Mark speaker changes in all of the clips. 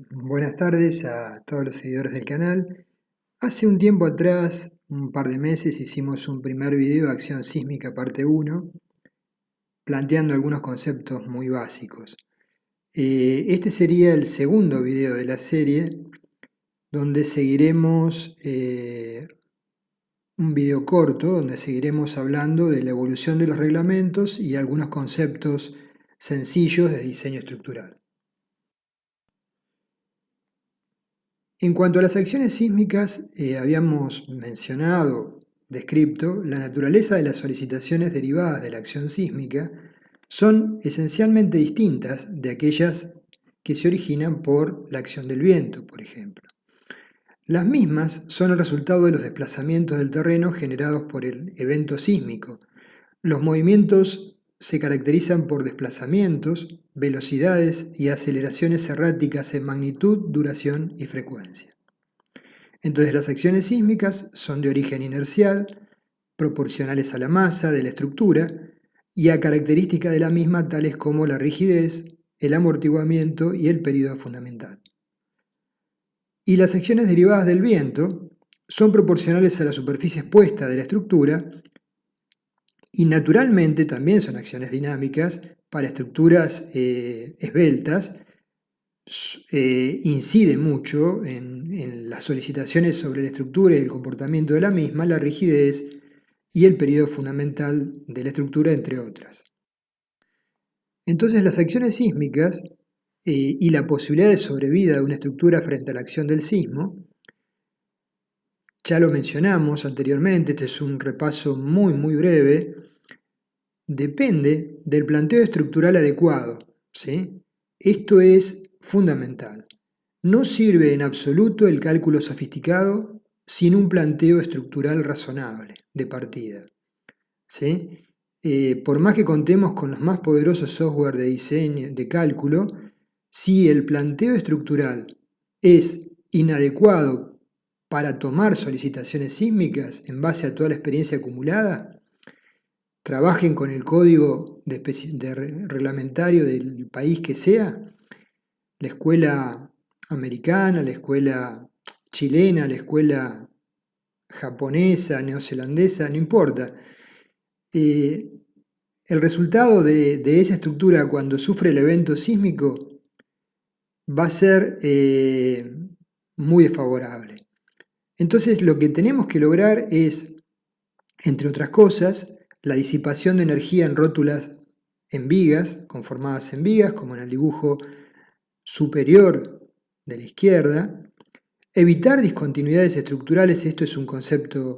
Speaker 1: Buenas tardes a todos los seguidores del canal. Hace un tiempo atrás, un par de meses, hicimos un primer video de acción sísmica parte 1, planteando algunos conceptos muy básicos. Este sería el segundo video de la serie, donde seguiremos un video corto, donde seguiremos hablando de la evolución de los reglamentos y algunos conceptos sencillos de diseño estructural. En cuanto a las acciones sísmicas, habíamos mencionado, descrito, la naturaleza de las solicitaciones derivadas de la acción sísmica son esencialmente distintas de aquellas que se originan por la acción del viento, por ejemplo. Las mismas son el resultado de los desplazamientos del terreno generados por el evento sísmico. Los movimientos se caracterizan por desplazamientos, velocidades y aceleraciones erráticas en magnitud, duración y frecuencia. Entonces las acciones sísmicas son de origen inercial, proporcionales a la masa de la estructura y a características de la misma tales como la rigidez, el amortiguamiento y el período fundamental. Y las acciones derivadas del viento son proporcionales a la superficie expuesta de la estructura y naturalmente también son acciones dinámicas para estructuras esbeltas. Incide mucho en las solicitaciones sobre la estructura y el comportamiento de la misma, la rigidez y el período fundamental de la estructura, entre otras. Entonces las acciones sísmicas y la posibilidad de sobrevida de una estructura frente a la acción del sismo, ya lo mencionamos anteriormente, este es un repaso muy breve, depende del planteo estructural adecuado, ¿sí? Esto es fundamental. No sirve en absoluto el cálculo sofisticado sin un planteo estructural razonable de partida, ¿sí? Por más que contemos con los más poderosos software de diseño, de cálculo, si el planteo estructural es inadecuado para tomar solicitaciones sísmicas en base a toda la experiencia acumulada, trabajen con el código reglamentario del país que sea, la escuela americana, la escuela chilena, la escuela japonesa, neozelandesa, no importa. El resultado de esa estructura cuando sufre el evento sísmico va a ser muy desfavorable. Entonces lo que tenemos que lograr es, entre otras cosas, la disipación de energía en rótulas en vigas, conformadas en vigas, como en el dibujo superior de la izquierda, evitar discontinuidades estructurales, esto es un concepto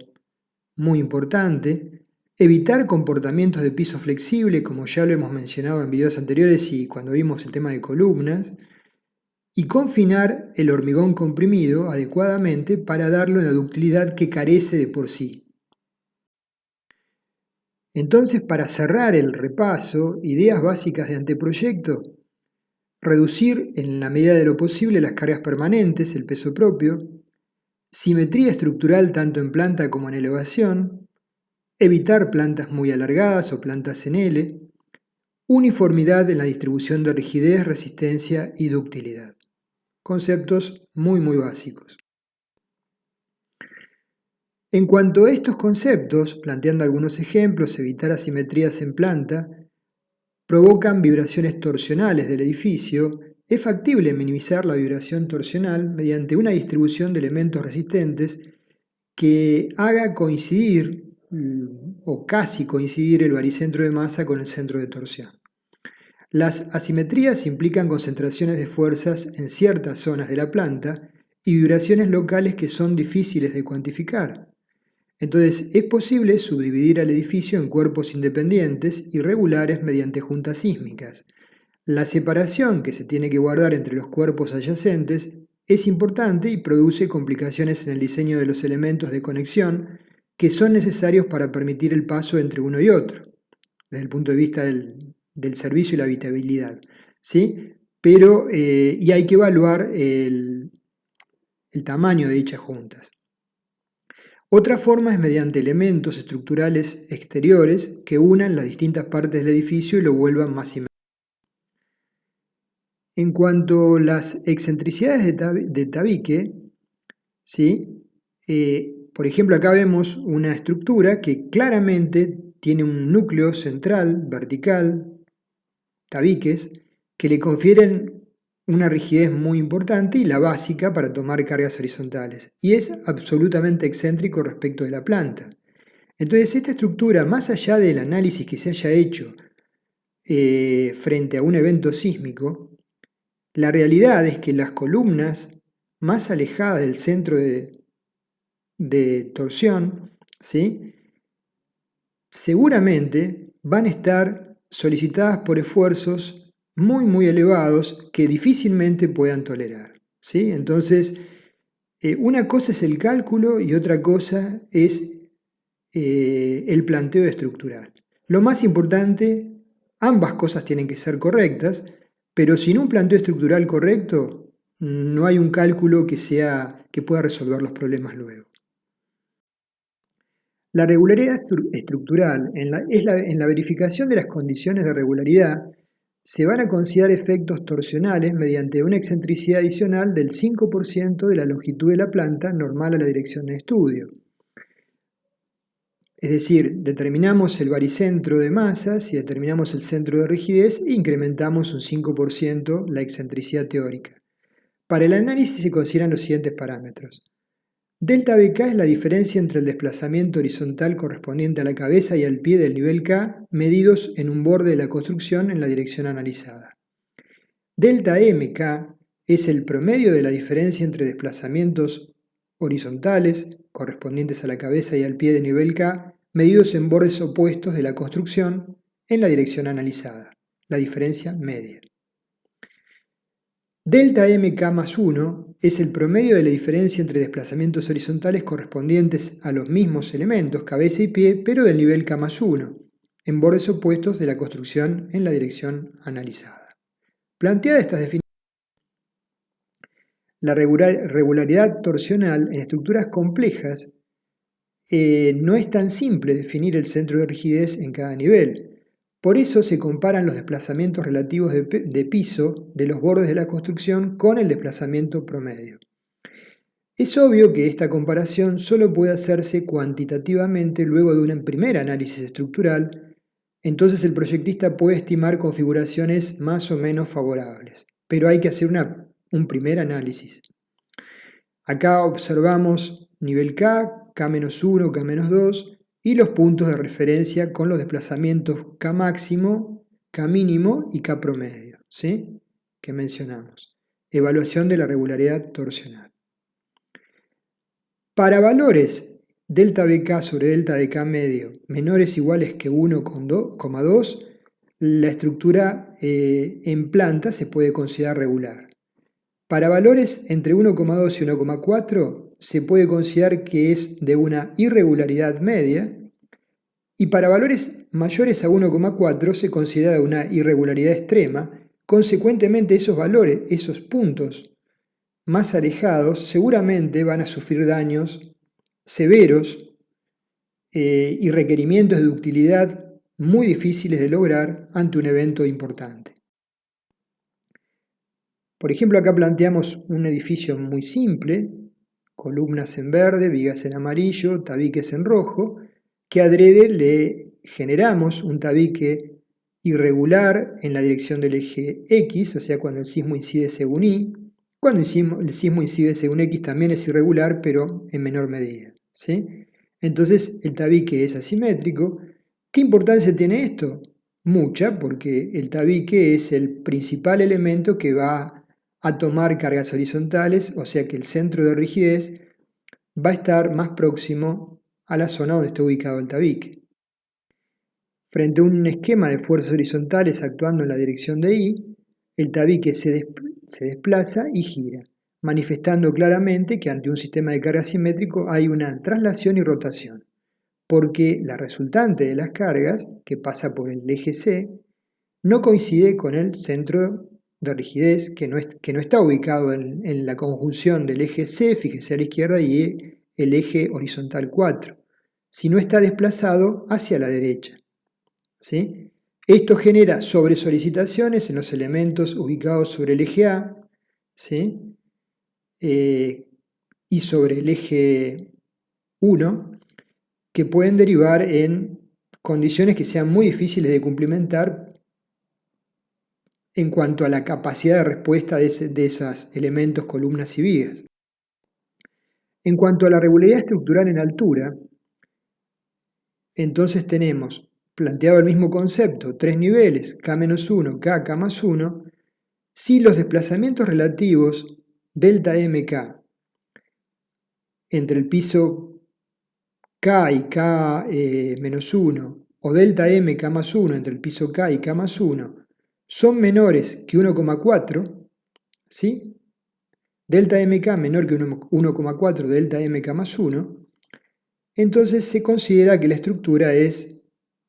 Speaker 1: muy importante, evitar comportamientos de piso flexible, como ya lo hemos mencionado en videos anteriores y cuando vimos el tema de columnas, y confinar el hormigón comprimido adecuadamente para darle la ductilidad que carece de por sí. Entonces, para cerrar el repaso, ideas básicas de anteproyecto: reducir en la medida de lo posible las cargas permanentes, el peso propio, simetría estructural tanto en planta como en elevación, evitar plantas muy alargadas o plantas en L, uniformidad en la distribución de rigidez, resistencia y ductilidad. Conceptos muy básicos. En cuanto a estos conceptos, planteando algunos ejemplos, evitar asimetrías en planta, provocan vibraciones torsionales del edificio. Es factible minimizar la vibración torsional mediante una distribución de elementos resistentes que haga coincidir o casi coincidir el baricentro de masa con el centro de torsión. Las asimetrías implican concentraciones de fuerzas en ciertas zonas de la planta y vibraciones locales que son difíciles de cuantificar. Entonces, es posible subdividir al edificio en cuerpos independientes y regulares mediante juntas sísmicas. La separación que se tiene que guardar entre los cuerpos adyacentes es importante y produce complicaciones en el diseño de los elementos de conexión que son necesarios para permitir el paso entre uno y otro, desde el punto de vista del servicio y la habitabilidad, ¿sí? Pero, y hay que evaluar el tamaño de dichas juntas. Otra forma es mediante elementos estructurales exteriores que unan las distintas partes del edificio y lo vuelvan más simétrico. En cuanto a las excentricidades de tabique, ¿sí? Por ejemplo, acá vemos una estructura que claramente tiene un núcleo central, vertical, tabiques, que le confieren una rigidez muy importante y la básica para tomar cargas horizontales. Y es absolutamente excéntrico respecto de la planta. Entonces, esta estructura, más allá del análisis que se haya hecho frente a un evento sísmico, la realidad es que las columnas más alejadas del centro de torsión, ¿sí? Seguramente van a estar solicitadas por esfuerzos muy elevados que difícilmente puedan tolerar, ¿sí? Entonces, una cosa es el cálculo y otra cosa es el planteo estructural. Lo más importante, ambas cosas tienen que ser correctas, pero sin un planteo estructural correcto, no hay un cálculo que pueda resolver los problemas luego. La regularidad estructural, en la verificación de las condiciones de regularidad, se van a considerar efectos torsionales mediante una excentricidad adicional del 5% de la longitud de la planta normal a la dirección de estudio. Es decir, determinamos el baricentro de masas y determinamos el centro de rigidez e incrementamos un 5% la excentricidad teórica. Para el análisis se consideran los siguientes parámetros. Delta BK es la diferencia entre el desplazamiento horizontal correspondiente a la cabeza y al pie del nivel K medidos en un borde de la construcción en la dirección analizada. Delta MK es el promedio de la diferencia entre desplazamientos horizontales correspondientes a la cabeza y al pie de nivel K medidos en bordes opuestos de la construcción en la dirección analizada, la diferencia media. Delta MK más 1 es el promedio de la diferencia entre desplazamientos horizontales correspondientes a los mismos elementos, cabeza y pie, pero del nivel K más 1, en bordes opuestos de la construcción en la dirección analizada. Planteadas estas definiciones, la regularidad torsional en estructuras complejas no es tan simple definir el centro de rigidez en cada nivel. Por eso se comparan los desplazamientos relativos de piso de los bordes de la construcción con el desplazamiento promedio. Es obvio que esta comparación solo puede hacerse cuantitativamente luego de un primer análisis estructural, entonces el proyectista puede estimar configuraciones más o menos favorables, pero hay que hacer un primer análisis. Acá observamos nivel K, K-1, K-2 y los puntos de referencia con los desplazamientos K máximo, K mínimo y K promedio, ¿sí? Que mencionamos. Evaluación de la regularidad torsional. Para valores delta BK sobre delta BK medio menores o iguales que 1,2, la estructura en planta se puede considerar regular. Para valores entre 1,2 y 1,4 se puede considerar que es de una irregularidad media, y para valores mayores a 1,4 se considera de una irregularidad extrema. Consecuentemente, esos valores, esos puntos más alejados, seguramente van a sufrir daños severos y requerimientos de ductilidad muy difíciles de lograr ante un evento importante. Por ejemplo, acá planteamos un edificio muy simple, columnas en verde, vigas en amarillo, tabiques en rojo, que adrede le generamos un tabique irregular en la dirección del eje X, o sea, cuando el sismo incide según Y. Cuando el sismo incide según X también es irregular, pero en menor medida, ¿sí? Entonces, el tabique es asimétrico. ¿Qué importancia tiene esto? Mucha, porque el tabique es el principal elemento que va a tomar cargas horizontales, o sea que el centro de rigidez va a estar más próximo a la zona donde está ubicado el tabique. Frente a un esquema de fuerzas horizontales actuando en la dirección de Y, el tabique se desplaza y gira, manifestando claramente que ante un sistema de carga simétrico hay una traslación y rotación, porque la resultante de las cargas, que pasa por el eje C, no coincide con el centro de rigidez, que no está ubicado en la conjunción del eje C, fíjese a la izquierda, y el eje horizontal 4, sino está desplazado hacia la derecha, ¿sí? Esto genera sobresolicitaciones en los elementos ubicados sobre el eje A, ¿sí? Y sobre el eje 1, que pueden derivar en condiciones que sean muy difíciles de cumplimentar en cuanto a la capacidad de respuesta de esos elementos, columnas y vigas. En cuanto a la regularidad estructural en altura, entonces tenemos planteado el mismo concepto, tres niveles, K-1, K, K+1, si los desplazamientos relativos delta MK entre el piso K y K-1 o delta M K+1 entre el piso K y K+1 son menores que 1,4, ¿sí? Delta MK menor que 1,4 delta MK+1, entonces se considera que la estructura es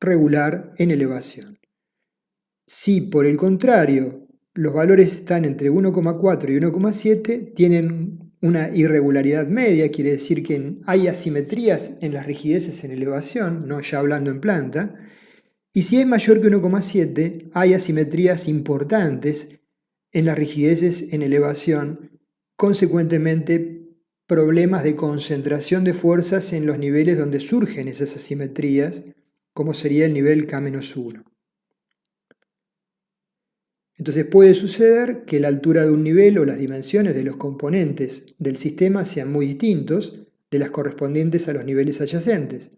Speaker 1: regular en elevación. Si por el contrario los valores están entre 1,4 y 1,7, tienen una irregularidad media, quiere decir que hay asimetrías en las rigideces en elevación, no ya hablando en planta, y si es mayor que 1,7, hay asimetrías importantes en las rigideces en elevación, consecuentemente problemas de concentración de fuerzas en los niveles donde surgen esas asimetrías, como sería el nivel K-1. Entonces puede suceder que la altura de un nivel o las dimensiones de los componentes del sistema sean muy distintos de las correspondientes a los niveles adyacentes.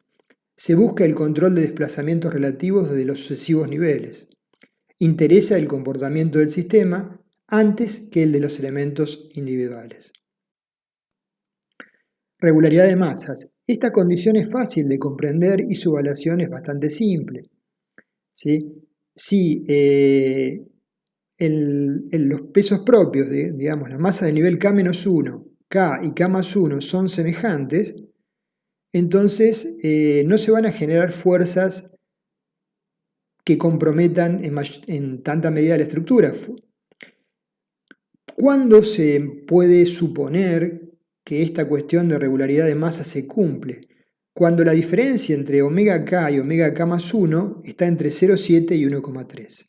Speaker 1: Se busca el control de desplazamientos relativos de los sucesivos niveles. Interesa el comportamiento del sistema antes que el de los elementos individuales. Regularidad de masas. Esta condición es fácil de comprender y su evaluación es bastante simple. ¿Sí? Si los pesos propios, digamos, la masa de nivel K-1, K y K+1 son semejantes, entonces no se van a generar fuerzas que comprometan en tanta medida la estructura. ¿Cuándo se puede suponer que esta cuestión de regularidad de masa se cumple? Cuando la diferencia entre omega K y omega K+1 está entre 0,7 y 1,3.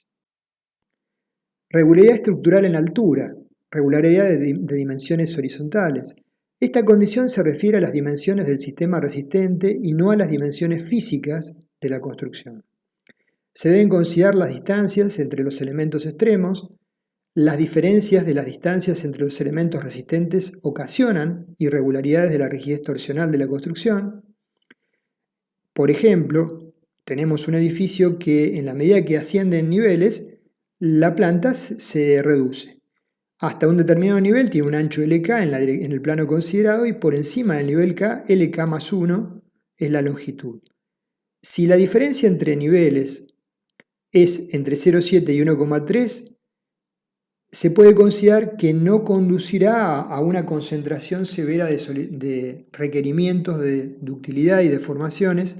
Speaker 1: Regularidad estructural en altura, regularidad de dimensiones horizontales. Esta condición se refiere a las dimensiones del sistema resistente y no a las dimensiones físicas de la construcción. Se deben considerar las distancias entre los elementos extremos. Las diferencias de las distancias entre los elementos resistentes ocasionan irregularidades de la rigidez torsional de la construcción. Por ejemplo, tenemos un edificio que en la medida que asciende en niveles, la planta se reduce. Hasta un determinado nivel tiene un ancho LK en el plano considerado y por encima del nivel K, LK+1 es la longitud. Si la diferencia entre niveles es entre 0,7 y 1,3, se puede considerar que no conducirá a una concentración severa de requerimientos de ductilidad y deformaciones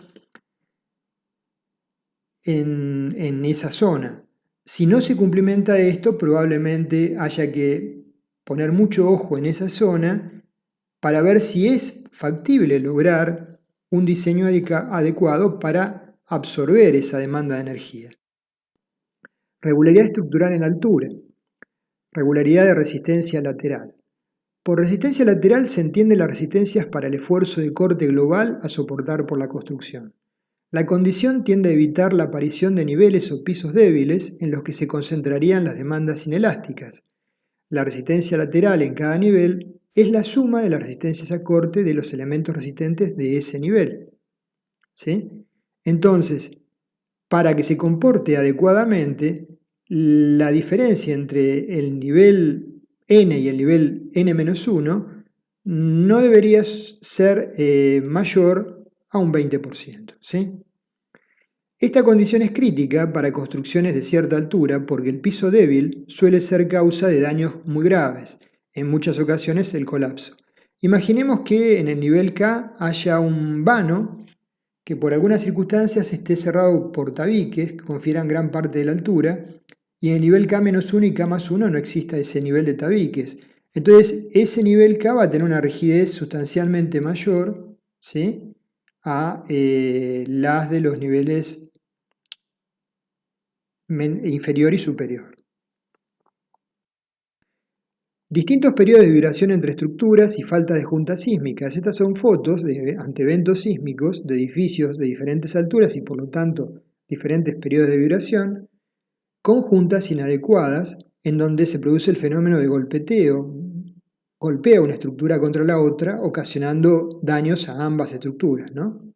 Speaker 1: en esa zona. Si no se cumplimenta esto, probablemente haya que poner mucho ojo en esa zona para ver si es factible lograr un diseño adecuado para absorber esa demanda de energía. Regularidad estructural en altura. Regularidad de resistencia lateral. Por resistencia lateral se entiende las resistencias para el esfuerzo de corte global a soportar por la construcción. La condición tiende a evitar la aparición de niveles o pisos débiles en los que se concentrarían las demandas inelásticas. La resistencia lateral en cada nivel es la suma de las resistencias a corte de los elementos resistentes de ese nivel. ¿Sí? Entonces, para que se comporte adecuadamente, la diferencia entre el nivel n y el nivel n-1 no debería ser mayor a un 20%. ¿Sí? Esta condición es crítica para construcciones de cierta altura porque el piso débil suele ser causa de daños muy graves, en muchas ocasiones el colapso. Imaginemos que en el nivel K haya un vano que por algunas circunstancias esté cerrado por tabiques que confieran gran parte de la altura, y en el nivel K-1 y K+1 no exista ese nivel de tabiques. Entonces, ese nivel K va a tener una rigidez sustancialmente mayor, ¿sí?, a las de los niveles inferior y superior. Distintos periodos de vibración entre estructuras y falta de juntas sísmicas. Estas son fotos ante eventos sísmicos de edificios de diferentes alturas y por lo tanto diferentes periodos de vibración, con juntas inadecuadas en donde se produce el fenómeno de golpeteo. Golpea una estructura contra la otra, ocasionando daños a ambas estructuras, ¿no?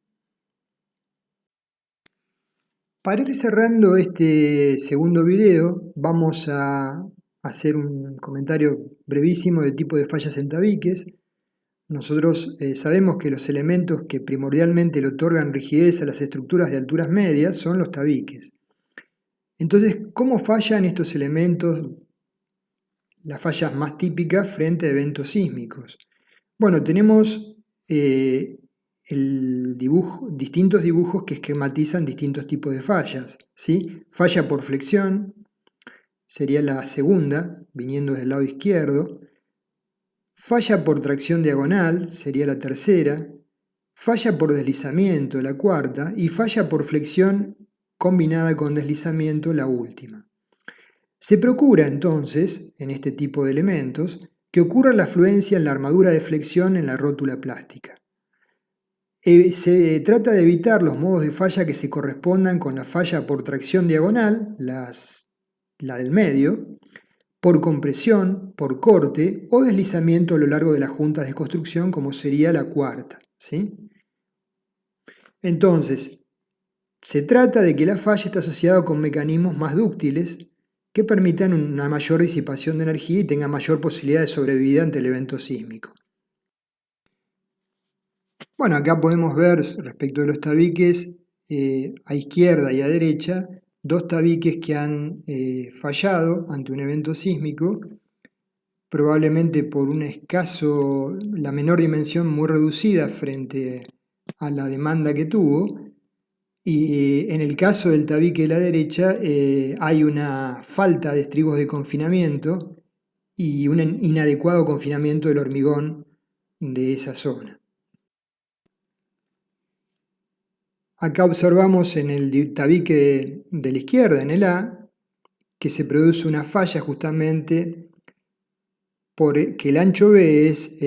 Speaker 1: Para ir cerrando este segundo video, vamos a hacer un comentario brevísimo del tipo de fallas en tabiques. Nosotros sabemos que los elementos que primordialmente le otorgan rigidez a las estructuras de alturas medias son los tabiques. Entonces, ¿cómo fallan estos elementos? Las fallas más típicas frente a eventos sísmicos. Bueno, tenemos distintos dibujos que esquematizan distintos tipos de fallas, ¿sí? Falla por flexión sería la segunda, viniendo del lado izquierdo. Falla por tracción diagonal sería la tercera. Falla por deslizamiento, la cuarta. Y falla por flexión combinada con deslizamiento, la última. Se procura entonces, en este tipo de elementos, que ocurra la fluencia en la armadura de flexión en la rótula plástica. Se trata de evitar los modos de falla que se correspondan con la falla por tracción diagonal, la del medio, por compresión, por corte o deslizamiento a lo largo de las juntas de construcción, como sería la cuarta, ¿sí? Entonces, se trata de que la falla esté asociada con mecanismos más dúctiles que permitan una mayor disipación de energía y tenga mayor posibilidad de sobrevivir ante el evento sísmico. Bueno, acá podemos ver respecto de los tabiques, a izquierda y a derecha, dos tabiques que han fallado ante un evento sísmico, probablemente por la menor dimensión muy reducida frente a la demanda que tuvo. Y en el caso del tabique de la derecha hay una falta de estribos de confinamiento y un inadecuado confinamiento del hormigón de esa zona. Acá observamos en el tabique de la izquierda, en el A, que se produce una falla justamente porque el ancho B es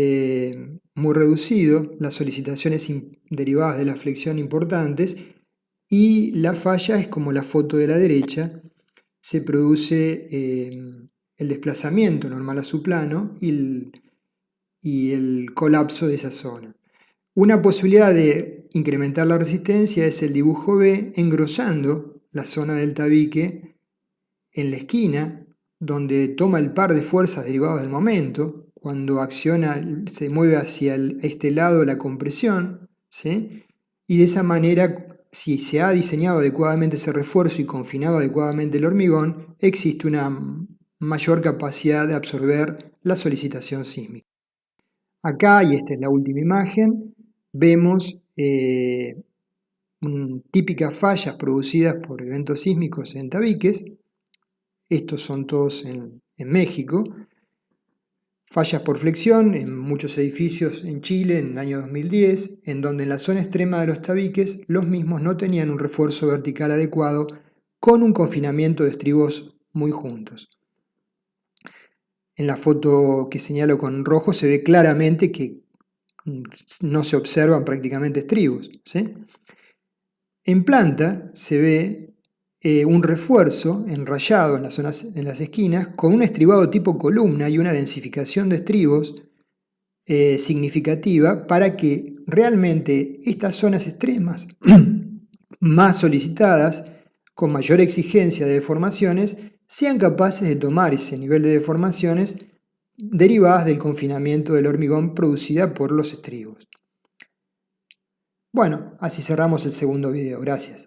Speaker 1: muy reducido, las solicitaciones derivadas de la flexión importantes, y la falla es como la foto de la derecha, se produce el desplazamiento normal a su plano y el colapso de esa zona. Una posibilidad de incrementar la resistencia es el dibujo B engrosando la zona del tabique en la esquina, donde toma el par de fuerzas derivadas del momento, cuando acciona, se mueve hacia este lado la compresión, ¿sí? Y de esa manera, si se ha diseñado adecuadamente ese refuerzo y confinado adecuadamente el hormigón, existe una mayor capacidad de absorber la solicitación sísmica. Acá, y esta es la última imagen, vemos típicas fallas producidas por eventos sísmicos en tabiques. Estos son todos en México. Fallas por flexión en muchos edificios en Chile en el año 2010, en donde en la zona extrema de los tabiques los mismos no tenían un refuerzo vertical adecuado con un confinamiento de estribos muy juntos. En la foto que señalo con rojo se ve claramente que no se observan prácticamente estribos, ¿sí? En planta se ve un refuerzo enrayado en las esquinas con un estribado tipo columna y una densificación de estribos significativa para que realmente estas zonas extremas más solicitadas, con mayor exigencia de deformaciones, sean capaces de tomar ese nivel de deformaciones derivadas del confinamiento del hormigón producida por los estribos. Bueno, así cerramos el segundo video. Gracias.